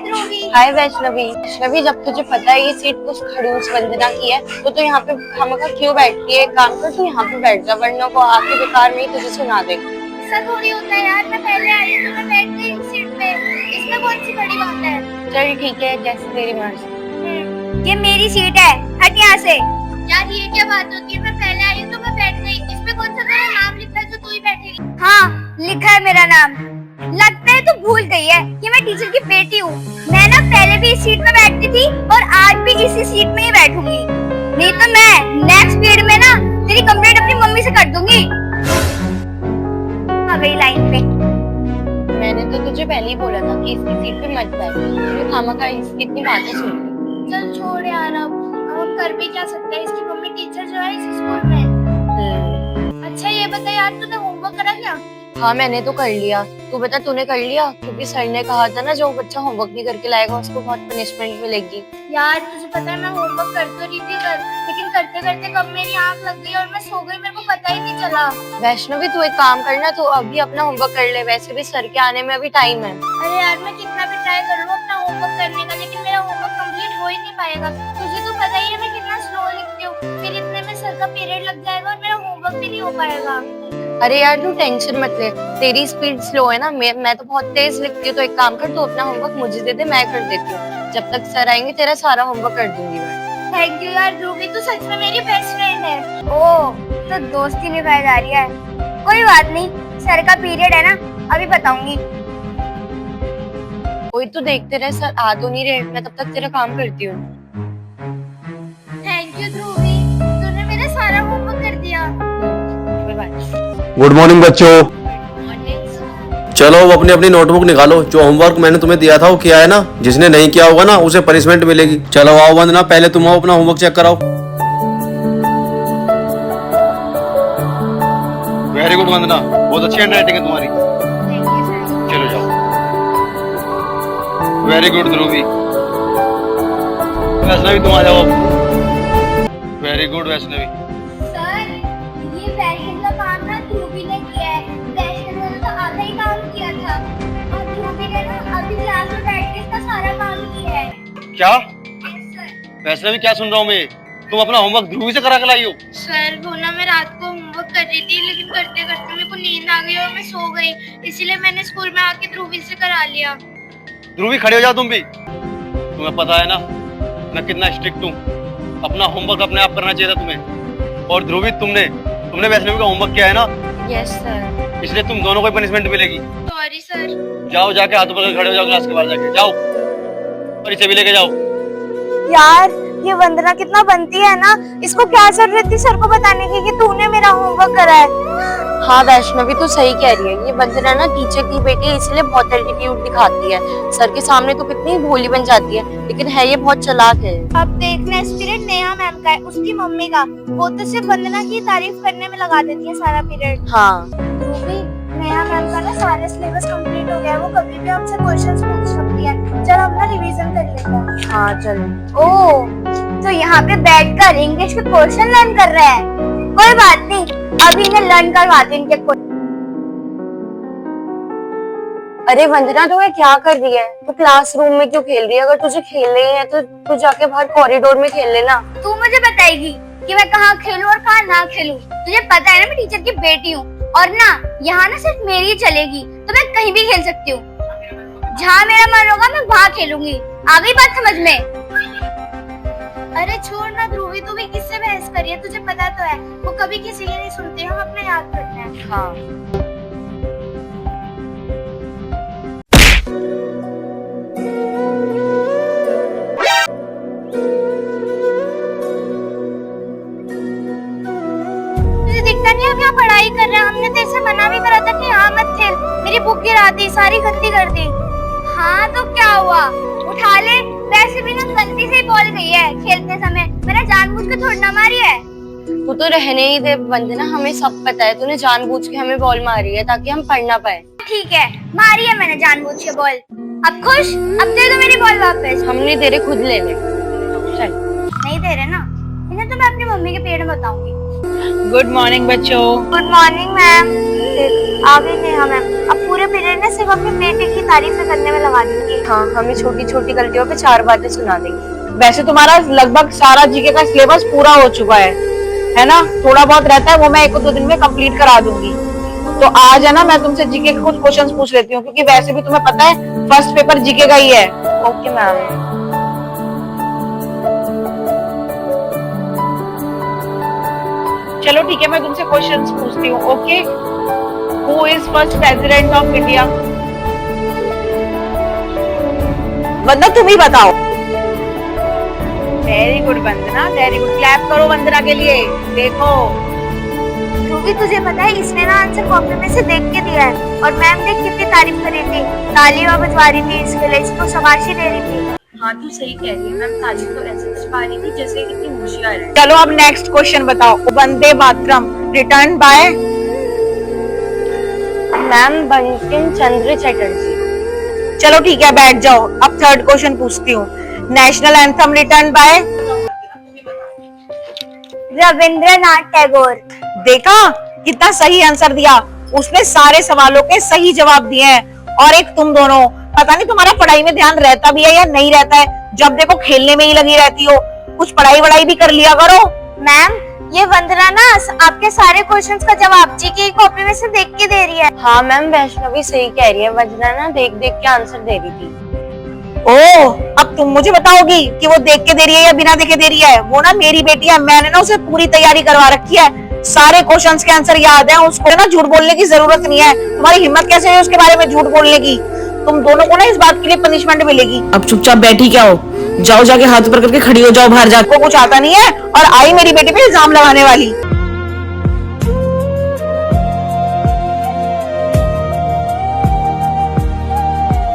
ध्रुवी। हाय वैष्णवी। वैष्णवी, जब तुझे पता है ये सीट उस खड़ूस वंदना की है तो तू यहाँ पे खामखा क्यों बैठती है? एक काम कर, तू यहाँ पे बैठ जा, वरना वो आके बेकार में ही तुझे सुना देगा। ऐसा थोड़ी होता है यार, मैं पहले आई तो मैं बैठ गई इस सीट पे, इसमें कौन सी बड़ी बात है। चल ठीक है, जैसे तेरी मर्जी। ये मेरी सीट है, हट यहाँ से। यार ये क्या बात होती है, मैं पहले आई तो मैं बैठ गई, इसमें कौन सा तेरा नाम लिखा है जो तू ही बैठेगी? हाँ लिखा है मेरा नाम। लगता है तू भूल गई है कि मैं टीचर की बेटी हूँ। मैं ना पहले भी इस सीट में बैठती थी और आज भी इसी सीट में ही बैठूंगी, नहीं तो मैं नेक्स्ट पीरियड में ना तेरी कंप्लेंट अपनी मम्मी से कर दूंगी। आ गई लाइन पे। मैंने तो तुझे पहले ही बोला था कि इसकी सीट पे मत बैठ, तू खामखा इतनी बातें सुन रही। चल छोड़ यार, अब कर भी क्या सकते हैं, इसकी मम्मी टीचर जो है इस स्कूल में। अच्छा ये बता यार, तूने होमवर्क करा क्या? हाँ मैंने तो कर लिया। तू बता, तूने कर लिया? क्योंकि सर ने कहा था ना, जो बच्चा होमवर्क नहीं करके लाएगा उसको बहुत पनिशमेंट मिलेगी। यार तुझे पता है मैं होमवर्क कर तो रही थी लेकिन करते करते कब मेरी आंख लग गई और मैं सो गई, मेरे को पता ही नहीं चला। वैष्णवी तू एक काम करना, तू अभी अपना होमवर्क कर ले, वैसे भी सर के आने में अभी टाइम है। अरे यार मैं कितना भी ट्राई कर लूं अपना होमवर्क करने का, लेकिन मेरा होमवर्क कंप्लीट हो ही नहीं पाएगा। तुझे तो पता ही है मैं कितना स्लो लिखती हूँ, फिर इतने में सर का पीरियड लग जाएगा और मेरा होमवर्क भी नहीं हो पाएगा। अरे यार तू टेंशन मत ले, तेरी स्पीड स्लो है ना, मैं तो बहुत तेज लिखती हूँ। तो एक काम कर, तू अपना होमवर्क मुझे दे दे, मैं कर देती हूँ। जब तक सर आएंगे तेरा सारा होमवर्क कर दूंगी मैं। थैंक यू यार ध्रुवी, तू सच में मेरी बेस्ट फ्रेंड है। ओह तो दोस्ती निभाई जा रही है। कोई बात नहीं, सर का पीरियड है ना, अभी बताऊंगी। कोई तो देखते रहे, सर आ तो नहीं रहे, मैं तब तक तेरा काम करती हूँ। थैंक यू ध्रुवी, तूने मेरा सारा होमवर्क कर दिया। गुड मॉर्निंग बच्चों। चलो अब अपनी अपनी नोटबुक निकालो, जो होमवर्क मैंने तुम्हें दिया था वो किया है ना? जिसने नहीं किया होगा ना उसे पनिशमेंट मिलेगी। चलो आओ वंदना, पहले तुम आओ अपना होमवर्क चेक कराओ। वेरी गुड वंदना, बहुत अच्छी हैंडराइटिंग है तुम्हारी। चलो जाओ। वेरी गुड ध्रुवी। वैष्णवी तुम आ जाओ। Very good Vaishnavi. सर ये बैरिकेड का काम ना ध्रुवी ने किया है, वैष्णवी ने तो आधा ही काम किया था और ध्रुवी ने ना अभी क्लास में बैठ के इसका सारा काम किया है। क्या? Yes sir. वैष्णवी क्या सुन रहा हूँ मैं, तुम अपना होमवर्क ध्रुवी से करा के लाई हो? सर वो ना मैं रात को होमवर्क कर रही थी, लेकिन करते करते मेरे को नींद आ गई और मैं सो गई, इसीलिए मैंने स्कूल में आके ध्रुवी से करा लिया। ध्रुवी खड़े हो जाओ तुम भी। तुम्हें पता है ना मैं कितना स्ट्रिक्ट हूँ, अपना होमवर्क अपने आप करना चाहिए था तुम्हें। और ध्रुवी तुमने वैष्णवी का होमवर्क किया है ना? Yes sir. इसलिए तुम दोनों को पनिशमेंट मिलेगी। Sorry sir. जाओ जाके हाथों पकड़ खड़े हो जाओ क्लास के बाहर जाके, जाओ और इसे भी लेके जाओ। यार ये वंदना कितना बनती है ना, इसको क्या जरूरत थी सर को बताने की कि तूने मेरा होमवर्क करा है। हाँ वैष्णवी तू सही कह रही है, ये वंदना ना टीचर की बेटी है, इसलिए बहुत एटीट्यूड दिखाती है। सर के सामने तो कितनी भोली बन जाती है, लेकिन है ये बहुत चालाक है। अब देखना पीरियड नेहा मैम का है, उसकी मम्मी का, वो तो सिर्फ वंदना की तारीफ करने में लगा देती है सारा पीरियड। हाँ नेहा मैम का ना सारे सिलेबस कंप्लीट हो गया है, वो कभी भी हमसे क्वेश्चंस पूछ सकती है। चल हम ना रिवीजन कर लेते हैं। हाँ चल। ओह तो यहाँ पे बैठकर इंग्लिश के क्वेश्चन लर्न कर रहे हैं, कोई बात नहीं, अभी इन्हें लर्न करवाते हैं इनके क्वेश्चन। अरे वंदना तू क्या कर रही है? तू क्लासरूम में क्यों खेल रही है? अगर तुझे खेलना ही है तो तू जाके बाहर कॉरिडोर में खेल लेना। तू मुझे बताएगी कि मैं कहाँ खेलूं और कहाँ ना खेलूं? तुझे पता है ना मैं टीचर की बेटी हूँ, और ना यहाँ ना सिर्फ मेरी चलेगी, तो मैं कहीं भी खेल सकती हूँ। जहाँ मेरा मन होगा मैं वहाँ खेलूंगी, आ गई बात समझ में? अरे छोड़ ना ध्रुवी, तू भी किससे बहस करी है, तुझे पता तो है वो कभी किसी की नहीं सुनती, हम अपने याद करते हैं। हाँ तुझे दिखता नहीं हम यहाँ पढ़ाई कर रहे हैं? हमने तेरे से मना भी करा था कि यहाँ मत खेल, मेरी बुक गिरा दी, सारी गंदी कर दी। हाँ तो क्या हुआ, उठा ले, वैसे भी ना गलती से ही बॉल गई है खेलते समय, मैंने जानबूझ के थोड़ी ना मारी है। तू तो रहने ही दे वंदना, हमें सब पता है तूने जानबूझ के हमें बॉल मारी है ताकि हम पढ़ ना पाए। ठीक है मारी है मैंने जानबूझ के बॉल, अब खुश? अब दे दो मेरी बॉल वापस। हम नहीं दे रहे, खुद ले ले। चल। नहीं दे रहे ना, इन्हें तो मैं अपनी मम्मी के पेड़ में बताऊंगी। गुड मॉर्निंग बच्चों। Good morning ma'am. आ गई नेहा मैम। अब पूरे पीरियड में सिर्फ अपने बेटे की तारीफें करने में लगा देंगे। हाँ, हमें छोटी छोटी गलतियों पे 4 बातें सुना देंगे। वैसे तुम्हारा लगभग सारा जीके का सिलेबस पूरा हो चुका है ना? थोड़ा बहुत रहता है, वो मैं 1-2 दिन में कंप्लीट करा दूंगी। तो आज है ना, मैं तुमसे जीके के कुछ क्वेश्चंस पूछ लेती हूँ, क्योंकि वैसे भी तुम्हें पता है फर्स्ट पेपर जीके का ही है। Okay ma'am. चलो ठीक है, मैं तुमसे क्वेश्चंस पूछती हूँ। Okay, who is first president of India? Vandana तुम ही बताओ। Very good Vandana, very good. Clap करो वंदना के लिए। देखो ध्रुवी, तुझे पता है इसने ना आंसर कॉपी में से देख के दिया है, और मैम ने कितनी तारीफ करी थी, तालियां बजवा रही थी इसके लिए, इसको शाबाशी दे रही थी। हाँ, तू सही कह रही है मैम, ताली तो ऐसे बजवा रही थी जैसे कितनी होशियार है। चलो अब नेक्स्ट क्वेश्चन बताओ। Vande Mataram return bye? Ma'am, Bankim Chandra Chatterjee. चलो ठीक है, बैठ जाओ। अब थर्ड क्वेश्चन पूछती हूँ। National anthem written by? Rabindranath Tagore. देखा कितना सही आंसर दिया उसने, सारे सवालों के सही जवाब दिए हैं। और एक तुम दोनों, पता नहीं तुम्हारा पढ़ाई में ध्यान रहता भी है या नहीं रहता है, जब देखो खेलने में ही लगी रहती हो। कुछ पढ़ाई वढ़ाई भी कर लिया करो। मैम, ये वंदना ना आपके सारे क्वेश्चंस का जवाब जीके की कॉपी में से देख के दे रही है। हाँ मैम, वैष्णवी सही कह रही है, वंदना ना देख देख के आंसर दे रही थी। ओह, अब तुम मुझे बताओगी कि वो देख के दे रही है या बिना देखे दे रही है? वो ना मेरी बेटी है, मैंने ना उसे पूरी तैयारी करवा रखी है, सारे क्वेश्चंस के आंसर याद है, उसको ना झूठ बोलने की जरूरत नहीं है। तुम्हारी हिम्मत कैसे है उसके बारे में झूठ बोलने की? तुम दोनों को ना इस बात के लिए पनिशमेंट मिलेगी। अब चुपचाप बैठी क्या हो? जाओ, जाके हाथ ऊपर करके खड़ी हो जाओ बाहर जाके। को कुछ आता नहीं है और आई मेरी बेटी पे इल्जाम लगाने वाली।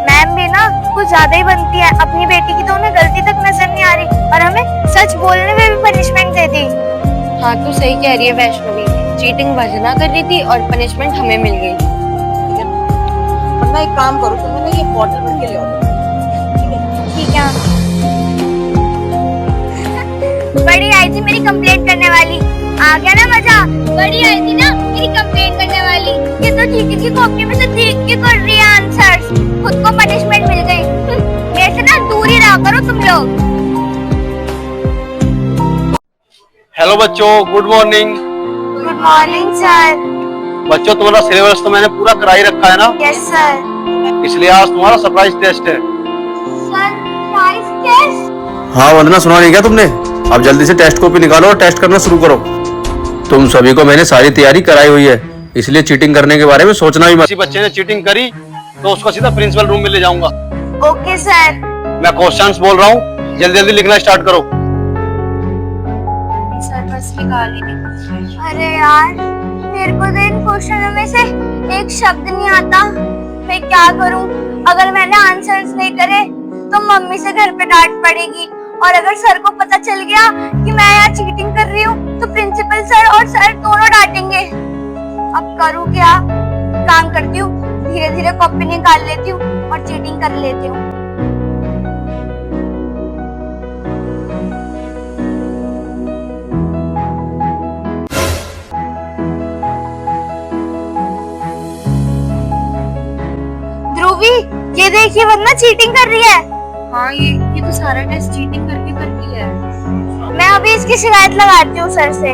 मैम भी ना कुछ ज्यादा ही बनती है, अपनी बेटी की तो उन्हें गलती तक नजर नहीं आ रही, और हमें सच बोलने में भी पनिशमेंट दे दी। हाँ, तू सही कह रही है वैष्णवी, चीटिंग वंदना कर रही थी और पनिशमेंट हमें मिल गई। वरना एक काम करो, तुम ना ये बॉटल भर के ले आओ। ठीक है। बड़ी आई थी मेरी कंप्लेंट करने वाली, आ गया ना मजा। बड़ी आई थी ना मेरी कंप्लेंट करने वाली, ये तो जीके की कॉपी में से देख के कर रही है आंसर्स, खुद को पनिशमेंट मिल गई। मेरे से ना दूर ही रहा करो तुम लोग। हेलो बच्चों, good morning. Good morning sir. बच्चों, तुम्हारा सिलेबस तो मैंने पूरा करा ही रखा है ना, यस सर। इसलिए आज तुम्हारा सरप्राइज टेस्ट है। Surprise test? हाँ वंदना, सुना नहीं क्या तुमने? अब जल्दी से टेस्ट कॉपी निकालो और टेस्ट करना शुरू करो। तुम सभी को मैंने सारी तैयारी कराई हुई है, इसलिए चीटिंग करने के बारे में सोचना भी मत। किसी बच्चे ने चीटिंग करी तो उसको सीधा प्रिंसिपल रूम में ले जाऊंगा। Okay sir. मैं क्वेश्चंस बोल रहा हूँ, जल्दी जल्दी लिखना स्टार्ट करो। सर बस निकाल ही नहीं। अरे यार, मेरे को तो इन क्वेश्चनों में से एक शब्द नहीं आता, मैं क्या करूं? अगर मैंने आंसर्स नहीं करे तो मम्मी से घर पे डांट पड़ेगी, और अगर सर को पता चल गया कि मैं यहाँ चीटिंग कर रही हूँ तो प्रिंसिपल सर और सर दोनों डांटेंगे। अब करूँ क्या? काम करती हूँ, धीरे धीरे कॉपी निकाल लेती हूँ और चीटिंग कर लेती हूँ। ध्रुवी, ये देखिए वंदना चीटिंग कर रही है। हाँ, ये तो सारा टेस्ट चीटिंग करके कर रही है। मैं अभी इसकी शिकायत लगाती हूँ सर से।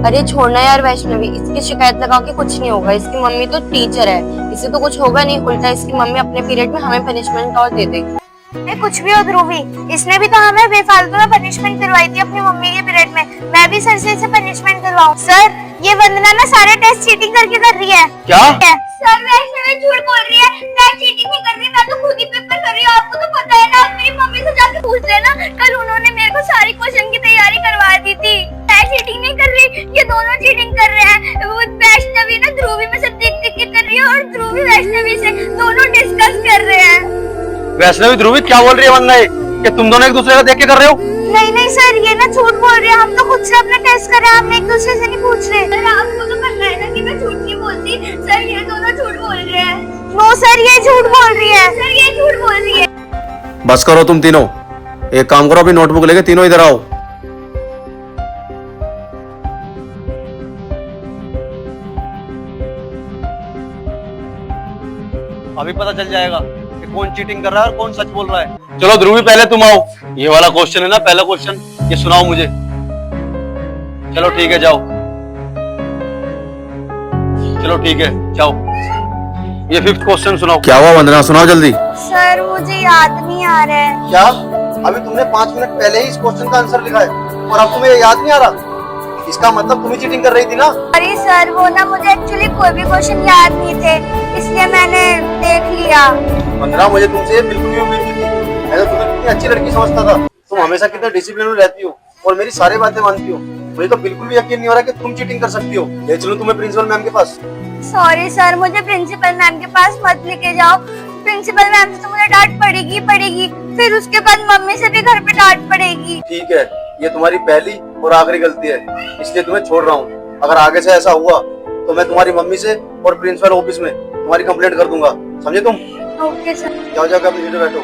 अरे छोड़ना यार वैष्णवी, इसकी शिकायत लगा के कुछ नहीं होगा, इसकी मम्मी तो टीचर है, इससे तो कुछ होगा नहीं, उल्टा इसकी मम्मी अपने पीरियड में हमें पनिशमेंट और दे देगी। मैं कुछ भी हो ध्रुवी, इसने भी तो हमें बेफालतू में पनिशमेंट करवाई थी अपनी मम्मी के पीरियड में, मैं भी सर से इसे पनिशमेंट करवाऊं। सर, ये वंदना ना सारे टेस्ट चीटिंग करके कर रही है। क्या? सर वैष्णवी झूठ बोल रही है, मैं चीटिंग नहीं कर रही, मैं तो खुद ही पेपर कर रही हूँ, आपको तो पता है ना, आप मेरी मम्मी से जाके पूछ लेना, कल उन्होंने मेरे को सारी क्वेश्चन की तैयारी करवा दी थी। मैं चीटिंग नहीं कर रही, ये दोनों चीटिंग कर रहे हैं। वो वैष्णवी ना ध्रुवी में से देख देख के कर रही है, और ध्रुवी वैष्णवी से, दोनों डिस्कस कर रहे हैं। वैष्णवी ध्रुवी क्या बोल रही है वंदना, कि तुम दोनों एक दूसरे को देख के कर रहे हो? नहीं नहीं सर, ये ना झूठ बोल रहे हैं, हम तो खुद से अपना टेस्ट कर रहे हैं, हम एक दूसरे से नहीं पूछ रहे। सर आपको तो पता है ना कि मैं झूठ नहीं बोलती। सर ये दोनों झूठ बोल रहे हैं। नो सर, ये झूठ बोल रही है। सर ये झूठ बोल रही है। बस करो तुम तीनों, एक काम करो, अपनी नोटबुक लेके तीनों इधर आओ। तभी पता चल जाएगा कि कौन चीटिंग कर रहा है और कौन सच बोल रहा है। चलो ध्रुवी पहले तुम आओ, ये वाला क्वेश्चन है ना, पहला क्वेश्चन ये सुनाओ मुझे। चलो ठीक है जाओ, चलो ठीक है जाओ, ये 5th क्वेश्चन सुनाओ। क्या हुआ वंदना, सुनाओ जल्दी। सर मुझे याद नहीं आ रहा है। क्या अभी तुमने 5 मिनट पहले ही इस क्वेश्चन का आंसर लिखा है और अब तुम्हें याद नहीं आ रहा? इसका मतलब तुम ही चीटिंग कर रही थी ना? अरे सर वो ना मुझे एक्चुअली कोई भी क्वेश्चन याद नहीं थे, इसलिए मैंने देख लिया। वंदना मुझे तुमसे बिल्कुल भी उम्मीद नहीं थी, मैं तो तुम्हें कितनी अच्छी लड़की समझता था। तुम हमेशा कितने डिसिप्लिन में रहती हो और मेरी सारी बातें मानती हो। मुझे तो बिल्कुल भी यकीन नहीं हो रहा कि तुम चीटिंग कर सकती हो। ले चलूं तुम्हें प्रिंसिपल मैम के पास? सॉरी सर, मुझे प्रिंसिपल मैम के पास मत लेके जाओ। प्रिंसिपल मैम से तो मुझे डांट पड़ेगी, फिर उसके बाद मम्मी से भी घर पे डांट पड़ेगी। ठीक है, ये तुम्हारी पहली और आखिरी गलती है, इसलिए तुम्हें छोड़ रहा हूँ। अगर आगे से ऐसा हुआ तो मैं तुम्हारी मम्मी से और प्रिंसिपल ऑफिस में तुम्हारी कंप्लेंट कर दूंगा, समझे तुम? Okay sir. जाओ जाकर अपनी सीट पे बैठो।